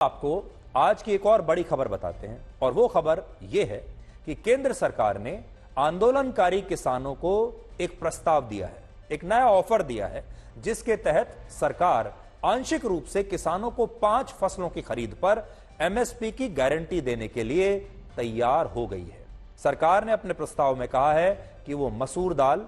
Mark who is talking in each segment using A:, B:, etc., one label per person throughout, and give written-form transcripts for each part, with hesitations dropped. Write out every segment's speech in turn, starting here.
A: आपको आज की एक और बड़ी खबर बताते हैं और वो खबर यह है कि केंद्र सरकार ने आंदोलनकारी किसानों को एक प्रस्ताव दिया है, एक नया ऑफर दिया है, जिसके तहत सरकार आंशिक रूप से किसानों को 5 फसलों की खरीद पर एमएसपी की गारंटी देने के लिए तैयार हो गई है। सरकार ने अपने प्रस्ताव में कहा है कि वो मसूर दाल,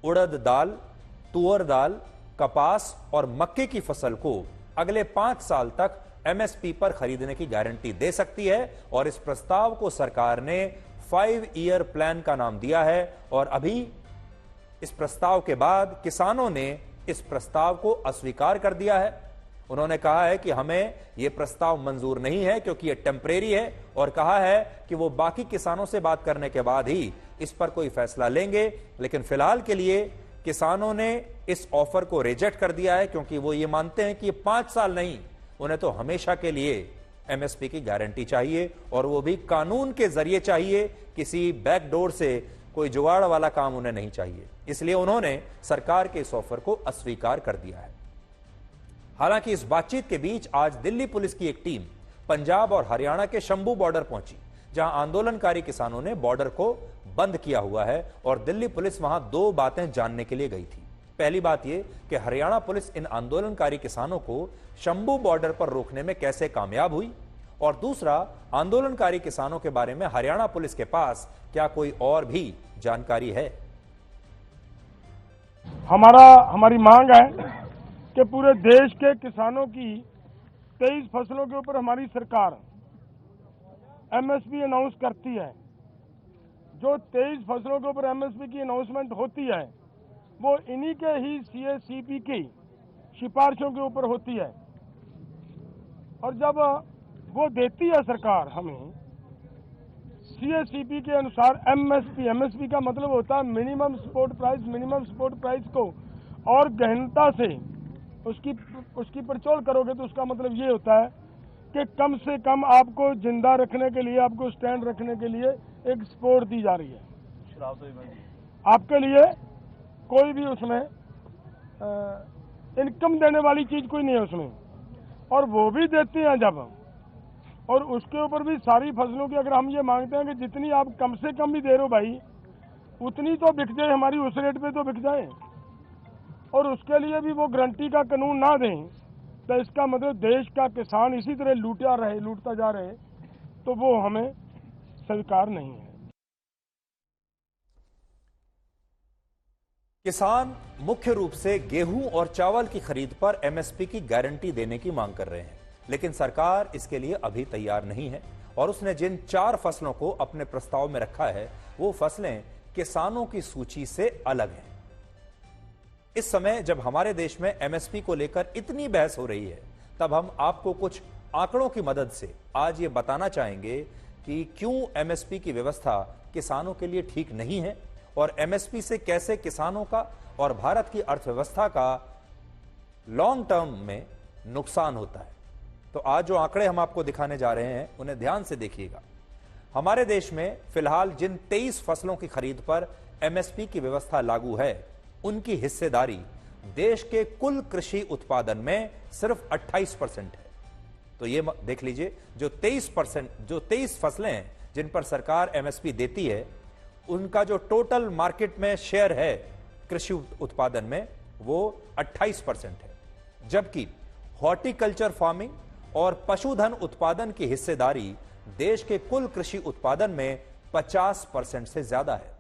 A: उड़द दाल, तुअर दाल, कपास और मक्के की फसल को अगले 5 साल तक एमएसपी पर खरीदने की गारंटी दे सकती है और इस प्रस्ताव को सरकार ने 5 ईयर प्लान का नाम दिया है। और अभी इस प्रस्ताव के बाद किसानों ने इस प्रस्ताव को अस्वीकार कर दिया है। उन्होंने कहा है कि हमें यह प्रस्ताव मंजूर नहीं है क्योंकि यह टेम्परेरी है और कहा है कि वो बाकी किसानों से बात करने के बाद ही इस पर कोई फैसला लेंगे। लेकिन फिलहाल के लिए किसानों ने इस ऑफर को रिजेक्ट कर दिया है क्योंकि वो ये मानते हैं कि 5 साल नहीं, उन्हें तो हमेशा के लिए एमएसपी की गारंटी चाहिए और वो भी कानून के जरिए चाहिए, किसी बैकडोर से कोई जुगाड़ वाला काम उन्हें नहीं चाहिए। इसलिए उन्होंने सरकार के इस ऑफर को अस्वीकार कर दिया है। हालांकि इस बातचीत के बीच आज दिल्ली पुलिस की एक टीम पंजाब और हरियाणा के शंभू बॉर्डर पहुंची, जहां आंदोलनकारी किसानों ने बॉर्डर को बंद किया हुआ है और दिल्ली पुलिस वहां 2 बातें जानने के लिए गई थी। पहली बात यह कि हरियाणा पुलिस इन आंदोलनकारी किसानों को शंभू बॉर्डर पर रोकने में कैसे कामयाब हुई, और दूसरा, आंदोलनकारी किसानों के बारे में हरियाणा पुलिस के पास क्या कोई और भी जानकारी है।
B: हमारी मांग है कि पूरे देश के किसानों की 23 फसलों के ऊपर हमारी सरकार एमएसपी अनाउंस करती है। जो 23 फसलों के ऊपर एमएसपी की अनाउंसमेंट होती है वो इन्हीं के ही सीएसीपी की सिफारिशों के ऊपर होती है, और जब वो देती है सरकार हमें सीएसीपी के अनुसार एमएसपी का मतलब होता है minimum support price. Minimum support price को और गहनता से उसकी पड़चोल करोगे तो उसका मतलब ये होता है कि कम से कम आपको जिंदा रखने के लिए, आपको स्टैंड रखने के लिए एक सपोर्ट दी जा रही है। आपके लिए कोई भी उसमें इनकम देने वाली चीज कोई नहीं है उसमें, और वो भी देते हैं जब, और उसके ऊपर भी सारी फसलों की अगर हम ये मांगते हैं कि जितनी आप कम से कम भी दे रहे हो भाई, उतनी तो बिक जाए, हमारी उस रेट पे तो बिक जाए, और उसके लिए भी वो गारंटी का कानून ना दें, तो इसका मतलब देश का किसान इसी तरह लूटता जा रहे, तो वो हमें स्वीकार नहीं है।
A: किसान मुख्य रूप से गेहूं और चावल की खरीद पर एमएसपी की गारंटी देने की मांग कर रहे हैं, लेकिन सरकार इसके लिए अभी तैयार नहीं है और उसने जिन 4 फसलों को अपने प्रस्ताव में रखा है वो फसलें किसानों की सूची से अलग हैं। इस समय जब हमारे देश में एमएसपी को लेकर इतनी बहस हो रही है, तब हम आपको कुछ आंकड़ों की मदद से आज ये बताना चाहेंगे कि क्यों एमएसपी की व्यवस्था किसानों के लिए ठीक नहीं है और एमएसपी से कैसे किसानों का और भारत की अर्थव्यवस्था का लॉन्ग टर्म में नुकसान होता है। तो आज जो आंकड़े हम आपको दिखाने जा रहे हैं उन्हें ध्यान से देखिएगा। हमारे देश में फिलहाल जिन 23 फसलों की खरीद पर एमएसपी की व्यवस्था लागू है, उनकी हिस्सेदारी देश के कुल कृषि उत्पादन में सिर्फ 28% है। तो ये देख लीजिए, जो 23 फसलें हैं जिन पर सरकार एमएसपी देती है, उनका जो टोटल मार्केट में शेयर है कृषि उत्पादन में वो 28% है, जबकि हॉर्टिकल्चर फार्मिंग और पशुधन उत्पादन की हिस्सेदारी देश के कुल कृषि उत्पादन में 50% से ज्यादा है।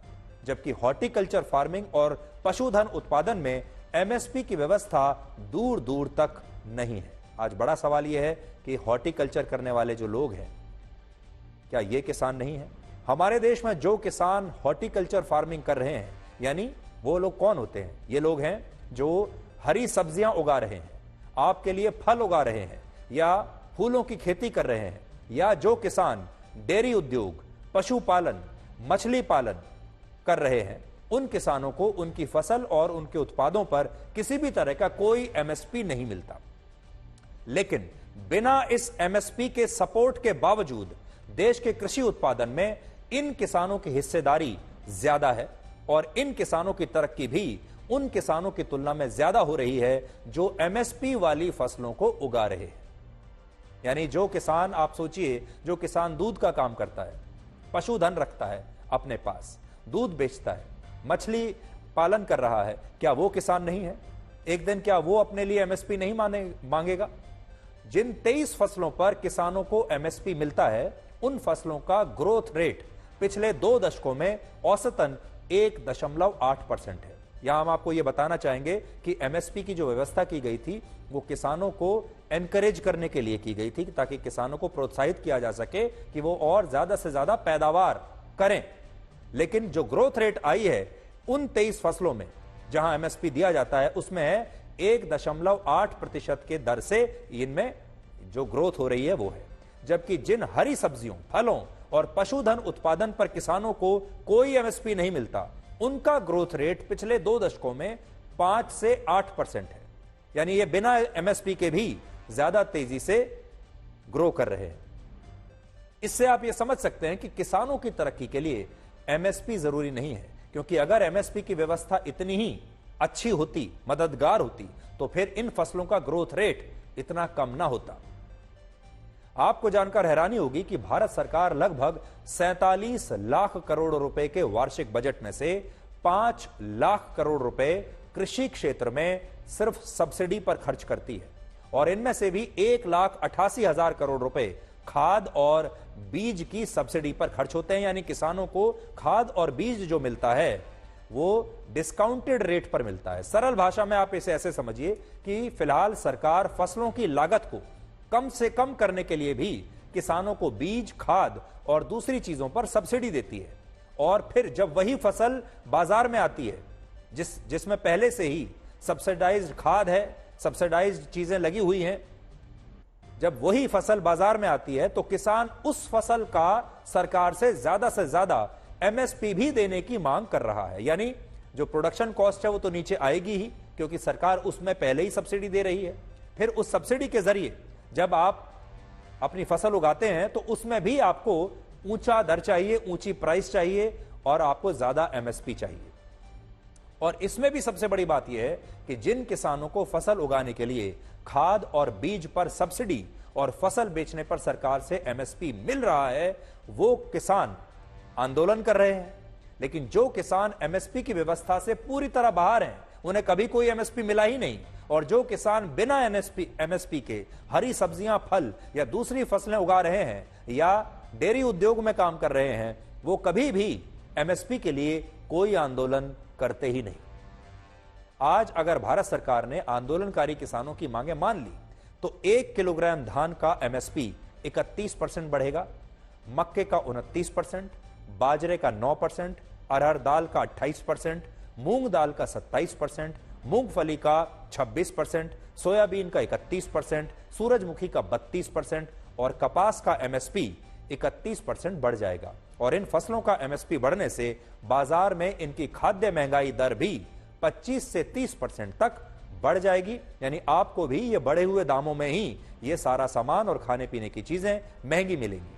A: जबकि हॉर्टिकल्चर फार्मिंग और पशुधन उत्पादन में एमएसपी की व्यवस्था दूर दूर तक नहीं है। आज बड़ा सवाल यह है कि हॉर्टिकल्चर करने वाले जो लोग हैं, क्या ये किसान नहीं है? हमारे देश में जो किसान हॉर्टिकल्चर फार्मिंग कर रहे हैं, यानी वो लोग कौन होते हैं? ये लोग हैं जो हरी सब्जियां उगा रहे हैं, आपके लिए फल उगा रहे हैं, या फूलों की खेती कर रहे हैं, या जो किसान डेयरी उद्योग, पशुपालन, मछली पालन कर रहे हैं, उन किसानों को उनकी फसल और उनके उत्पादों पर किसी भी तरह का कोई एमएसपी नहीं मिलता। लेकिन बिना इस एमएसपी के सपोर्ट के बावजूद देश के कृषि उत्पादन में इन किसानों की हिस्सेदारी ज्यादा है और इन किसानों की तरक्की भी उन किसानों की तुलना में ज्यादा हो रही है जो एमएसपी वाली फसलों को उगा रहे हैं। यानी जो किसान, आप सोचिए, जो किसान दूध का काम करता है, पशुधन रखता है अपने पास, दूध बेचता है, मछली पालन कर रहा है, क्या वो किसान नहीं है? एक दिन क्या वो अपने लिए एमएसपी नहीं मांगेगा? जिन 23 फसलों पर किसानों को एमएसपी मिलता है, उन फसलों का ग्रोथ रेट पिछले 2 दशकों में औसतन 1.8% है। यहां हम आपको यह बताना चाहेंगे कि एमएसपी की जो व्यवस्था की गई थी वो किसानों को एनकरेज करने के लिए की गई थी, ताकि किसानों को प्रोत्साहित किया जा सके कि वो और ज्यादा से ज्यादा पैदावार करें। लेकिन जो ग्रोथ रेट आई है उन 23 फसलों में जहां एमएसपी दिया जाता है, उसमें है 1.8% के दर से इनमें जो ग्रोथ हो रही है वो है। जबकि जिन हरी सब्जियों, फलों और पशुधन उत्पादन पर किसानों को कोई एमएसपी नहीं मिलता, उनका ग्रोथ रेट पिछले 2 दशकों में 5 से 8% है। यानी ये बिना एमएसपी के भी ज्यादा तेजी से ग्रो कर रहे हैं। इससे आप ये समझ सकते हैं कि किसानों की तरक्की के लिए एमएसपी जरूरी नहीं है, क्योंकि अगर एमएसपी की व्यवस्था इतनी ही अच्छी होती, मददगार होती, तो फिर इन फसलों का ग्रोथ रेट इतना कम ना होता। आपको जानकर हैरानी होगी कि भारत सरकार लगभग 47 लाख करोड़ रुपए के वार्षिक बजट में से 5 लाख करोड़ रुपए कृषि क्षेत्र में सिर्फ सब्सिडी पर खर्च करती है, और इनमें से भी 1,88,000 करोड़ रुपए खाद और बीज की सब्सिडी पर खर्च होते हैं। यानी किसानों को खाद और बीज जो मिलता है वो डिस्काउंटेड रेट पर मिलता है। सरल भाषा में आप इसे ऐसे समझिए कि फिलहाल सरकार फसलों की लागत को कम से कम करने के लिए भी किसानों को बीज, खाद और दूसरी चीजों पर सब्सिडी देती है, और फिर जब वही फसल बाजार में आती है जिसमें पहले से ही सब्सिडाइज्ड खाद है, सब्सिडाइज्ड चीजें लगी हुई हैं, जब वही फसल बाजार में आती है तो किसान उस फसल का सरकार से ज्यादा एमएसपी भी देने की मांग कर रहा है। यानी जो प्रोडक्शन कॉस्ट है वो तो नीचे आएगी ही, क्योंकि सरकार उसमें पहले ही सब्सिडी दे रही है। फिर उस सब्सिडी के जरिए जब आप अपनी फसल उगाते हैं तो उसमें भी आपको ऊंचा दर चाहिए, ऊंची प्राइस चाहिए, और आपको ज्यादा एमएसपी चाहिए। और इसमें भी सबसे बड़ी बात यह है कि जिन किसानों को फसल उगाने के लिए खाद और बीज पर सब्सिडी और फसल बेचने पर सरकार से एमएसपी मिल रहा है, वो किसान आंदोलन कर रहे हैं। लेकिन जो किसान एमएसपी की व्यवस्था से पूरी तरह बाहर हैं, उन्हें कभी कोई एमएसपी मिला ही नहीं, और जो किसान बिना एमएसपी के हरी सब्जियां, फल या दूसरी फसलें उगा रहे हैं या डेयरी उद्योग में काम कर रहे हैं, वो कभी भी एमएसपी के लिए कोई आंदोलन करते ही नहीं। आज अगर भारत सरकार ने आंदोलनकारी किसानों की मांगे मान ली तो 1 किलोग्राम धान का एमएसपी 31% बढ़ेगा, मक्के का 29%, बाजरे का 9%, अरहर दाल का 28%, मूंग दाल का 27%, मूंगफली का 26%, सोयाबीन का 31%, सूरजमुखी का 32% और कपास का एमएसपी 31% बढ़ जाएगा। और इन फसलों का एमएसपी बढ़ने से बाजार में इनकी खाद्य महंगाई दर भी 25 से 30% तक बढ़ जाएगी। यानी आपको भी ये बढ़े हुए दामों में ही ये सारा सामान और खाने पीने की चीजें महंगी मिलेंगी।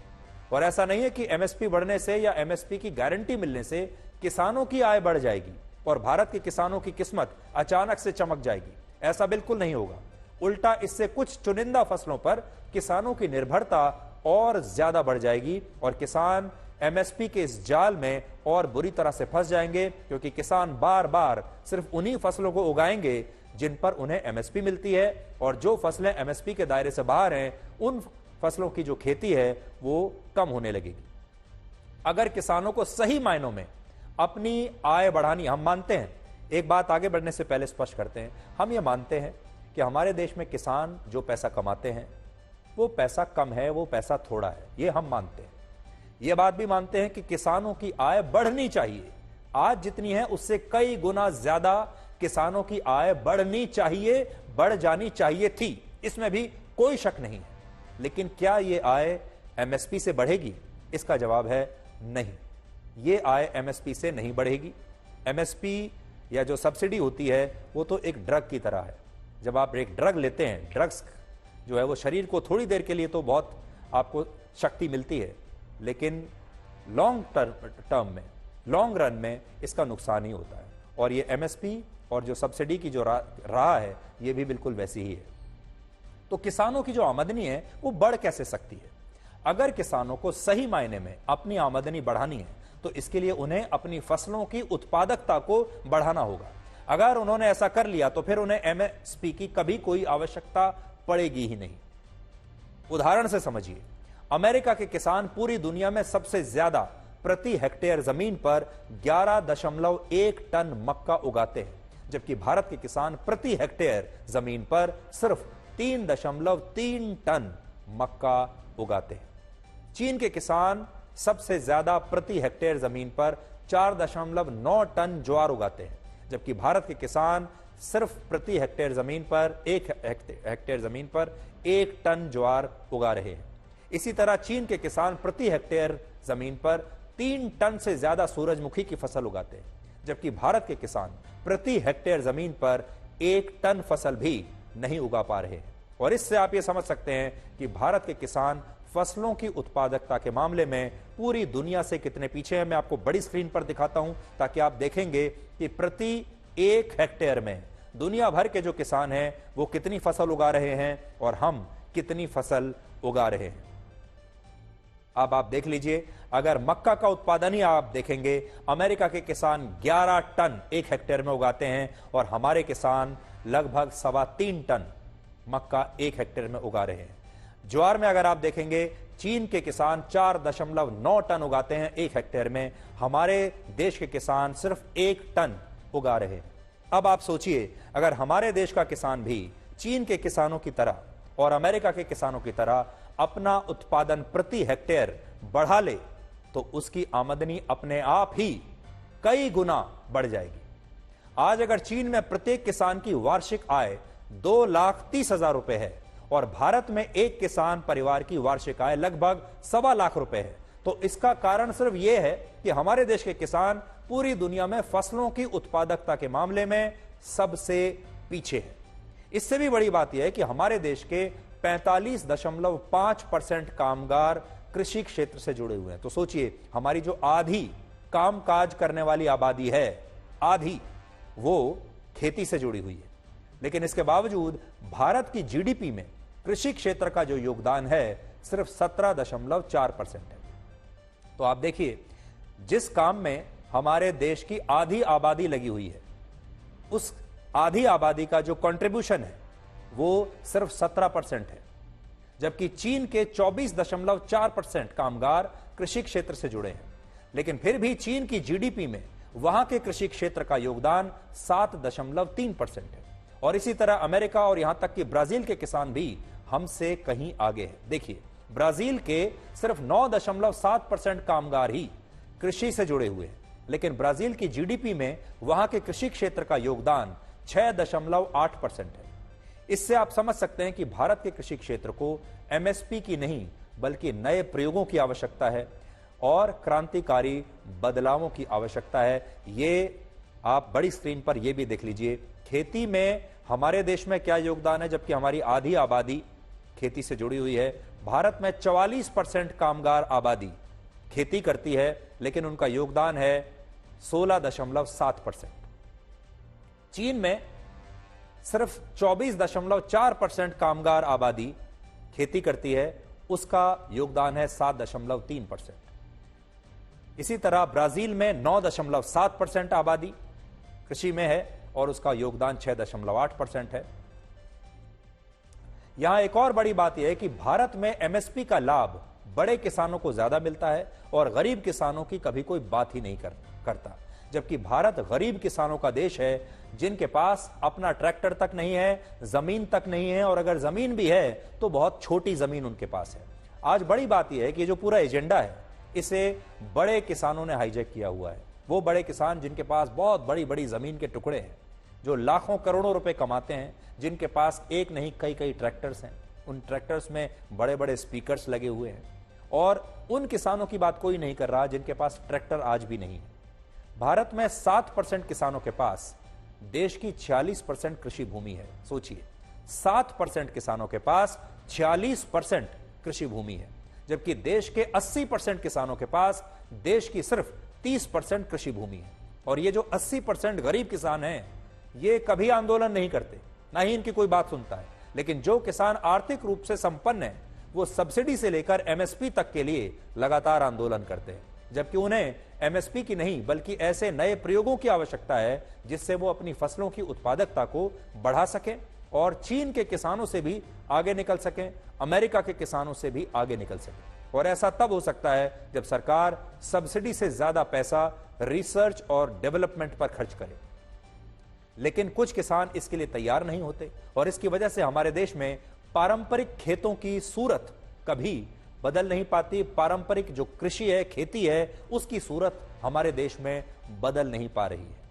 A: और ऐसा नहीं है कि एमएसपी बढ़ने से या एमएसपी की गारंटी मिलने से किसानों की आय बढ़ जाएगी और भारत के किसानों की किस्मत अचानक से चमक जाएगी। ऐसा बिल्कुल नहीं होगा। उल्टा इससे कुछ चुनिंदा फसलों पर किसानों की निर्भरता और ज्यादा बढ़ जाएगी और किसान एमएसपी के इस जाल में और बुरी तरह से फंस जाएंगे, क्योंकि किसान बार बार सिर्फ उन्हीं फसलों को उगाएंगे जिन पर उन्हें एमएसपी मिलती है, और जो फसलें एमएसपी के दायरे से बाहर हैं उन फसलों की जो खेती है वो कम होने लगेगी। अगर किसानों को सही मायनों में अपनी आय बढ़ानी, हम मानते हैं, एक बात आगे बढ़ने से पहले स्पष्ट करते हैं, हम ये मानते हैं कि हमारे देश में किसान जो पैसा कमाते हैं वो पैसा कम है, वो पैसा थोड़ा है, ये हम मानते हैं। ये बात भी मानते हैं कि किसानों की आय बढ़नी चाहिए, आज जितनी है उससे कई गुना ज्यादा किसानों की आय बढ़नी चाहिए, बढ़ जानी चाहिए थी, इसमें भी कोई शक नहीं है। लेकिन क्या ये आय एमएसपी से बढ़ेगी? इसका जवाब है नहीं, ये आय एमएसपी से नहीं बढ़ेगी। एमएसपी या जो सब्सिडी होती है वो तो एक ड्रग की तरह है। जब आप एक ड्रग लेते हैं, ड्रग्स जो है वो शरीर को थोड़ी देर के लिए तो बहुत आपको शक्ति मिलती है, लेकिन लॉन्ग टर्म में, लॉन्ग रन में इसका नुकसान ही होता है। और ये एमएसपी और जो सब्सिडी की जो राह है ये भी बिल्कुल वैसी ही है। तो किसानों की जो आमदनी है वो बढ़ कैसे सकती है? अगर किसानों को सही मायने में अपनी आमदनी बढ़ानी है तो इसके लिए उन्हें अपनी फसलों की उत्पादकता को बढ़ाना होगा। अगर उन्होंने ऐसा कर लिया तो फिर उन्हें एमएसपी की कभी कोई आवश्यकता पड़ेगी ही नहीं। उदाहरण से समझिए, अमेरिका के किसान पूरी दुनिया में सबसे ज्यादा प्रति हेक्टेयर जमीन पर 11.1 टन मक्का उगाते हैं, जबकि भारत के किसान प्रति हेक्टेयर जमीन पर सिर्फ 3.3 टन मक्का उगाते हैं। चीन के किसान सबसे ज्यादा प्रति हेक्टेयर जमीन पर 4.9 टन ज्वार उगाते हैं, जबकि भारत के किसान सिर्फ प्रति हेक्टेयर जमीन पर 1 हेक्टेयर जमीन पर 1 टन ज्वार उगा रहे हैं। इसी तरह चीन के किसान प्रति हेक्टेयर जमीन पर 3 टन से ज्यादा सूरजमुखी की फसल उगाते हैं, जबकि भारत के किसान प्रति हेक्टेयर जमीन पर 1 टन फसल भी नहीं उगा पा रहे हैं। और इससे आप ये समझ सकते हैं कि भारत के किसान फसलों की उत्पादकता के मामले में पूरी दुनिया से कितने पीछे हैं। मैं आपको बड़ी स्क्रीन पर दिखाता हूं ताकि आप देखेंगे कि प्रति 1 हेक्टेयर में दुनिया भर के जो किसान हैं वो कितनी फसल उगा रहे हैं और हम कितनी फसल उगा रहे हैं। अब आप देख लीजिए, अगर मक्का का उत्पादन ही आप देखेंगे, अमेरिका के किसान 11 टन 1 हेक्टेयर में उगाते हैं और हमारे किसान लगभग 3.25 टन मक्का 1 हेक्टेयर में उगा रहे हैं। ज्वार में अगर आप देखेंगे, चीन के किसान 4.9 टन उगाते हैं 1 हेक्टेयर में, हमारे देश के किसान सिर्फ 1 टन उगा रहे हैं। अब आप सोचिए, अगर हमारे देश का किसान भी चीन के किसानों की तरह और अमेरिका के किसानों की तरह अपना उत्पादन प्रति हेक्टेयर बढ़ा ले तो उसकी आमदनी अपने आप ही कई गुना बढ़ जाएगी। आज अगर चीन में प्रत्येक किसान की वार्षिक आय 2,30,000 रुपए है और भारत में एक किसान परिवार की वार्षिक आय लगभग 1.25 लाख रुपए है, तो इसका कारण सिर्फ यह है कि हमारे देश के किसान पूरी दुनिया में फसलों की उत्पादकता के मामले में सबसे पीछे है। इससे भी बड़ी बात यह है कि हमारे देश के 45.5% कामगार कृषि क्षेत्र से जुड़े हुए हैं। तो सोचिए, हमारी जो आधी कामकाज करने वाली आबादी है, आधी वो खेती से जुड़ी हुई है। लेकिन इसके बावजूद भारत की जीडीपी में कृषि क्षेत्र का जो योगदान है सिर्फ 17.4% है। तो आप देखिए, जिस काम में हमारे देश की आधी आबादी लगी हुई है, उस आधी आबादी का जो कंट्रीब्यूशन है वो सिर्फ 17% है, जबकि चीन के 24.4% कामगार कृषि क्षेत्र से जुड़े हैं। लेकिन फिर भी चीन की जीडीपी में वहां के कृषि क्षेत्र का योगदान 7.3% है। और इसी तरह अमेरिका और यहां तक कि ब्राजील के किसान भी हमसे कहीं आगे हैं। देखिए, ब्राजील के सिर्फ 9.7% कामगार ही कृषि से जुड़े हुए हैं, लेकिन ब्राजील की जीडीपी में वहां के कृषि क्षेत्र का योगदान 6.8% है। इससे आप समझ सकते हैं कि भारत के कृषि क्षेत्र को एमएसपी की नहीं बल्कि नए प्रयोगों की आवश्यकता है और क्रांतिकारी बदलावों की आवश्यकता है। ये आप बड़ी स्क्रीन पर यह भी देख लीजिए, खेती में हमारे देश में क्या योगदान है, जबकि हमारी आधी आबादी खेती से जुड़ी हुई है। भारत में 44% कामगार आबादी खेती करती है, लेकिन उनका योगदान है 16.7%। चीन में सिर्फ 24.4% कामगार आबादी खेती करती है, उसका योगदान है 7.3%। इसी तरह ब्राजील में 9.7% आबादी कृषि में है और उसका योगदान 6.8% है। यहां एक और बड़ी बात यह है कि भारत में एमएसपी का लाभ बड़े किसानों को ज्यादा मिलता है और गरीब किसानों की कभी कोई बात ही नहीं करता, जबकि भारत गरीब किसानों का देश है जिनके पास अपना ट्रैक्टर तक नहीं है, जमीन तक नहीं है, और अगर जमीन भी है तो बहुत छोटी जमीन उनके पास है। आज बड़ी बात यह है कि जो पूरा एजेंडा है इसे बड़े किसानों ने हाईजैक किया हुआ है। वो बड़े किसान जिनके पास बहुत बड़ी बड़ी जमीन के टुकड़े हैं, जो लाखों करोड़ों रुपए कमाते हैं, जिनके पास एक नहीं कई कई ट्रैक्टर्स हैं, उन ट्रैक्टर्स में बड़े बड़े स्पीकर्स लगे हुए हैं, और उन किसानों की बात कोई नहीं कर रहा जिनके पास ट्रैक्टर आज भी नहीं है। भारत में 7% किसानों के पास देश की 46% कृषि भूमि है। सोचिए, 7% किसानों के पास 46% कृषि भूमि है, जबकि देश के 80% किसानों के पास देश की सिर्फ 30% कृषि भूमि है। और ये जो 80% गरीब किसान हैं, ये कभी आंदोलन नहीं करते, ना ही इनकी कोई बात सुनता है, लेकिन जो किसान आर्थिक रूप से संपन्न है वो सब्सिडी से लेकर एमएसपी तक के लिए लगातार आंदोलन करते हैं, जबकि उन्हें एमएसपी की नहीं बल्कि ऐसे नए प्रयोगों की आवश्यकता है जिससे वो अपनी फसलों की उत्पादकता को बढ़ा सकें और चीन के किसानों से भी आगे निकल सकें, अमेरिका के किसानों से भी आगे निकल सकें। और ऐसा तब हो सकता है जब सरकार सब्सिडी से ज्यादा पैसा रिसर्च और डेवलपमेंट पर खर्च करे। लेकिन कुछ किसान इसके लिए तैयार नहीं होते और इसकी वजह से हमारे देश में पारंपरिक खेतों की सूरत कभी बदल नहीं पाती। पारंपरिक जो कृषि है, खेती है, उसकी सूरत हमारे देश में बदल नहीं पा रही है।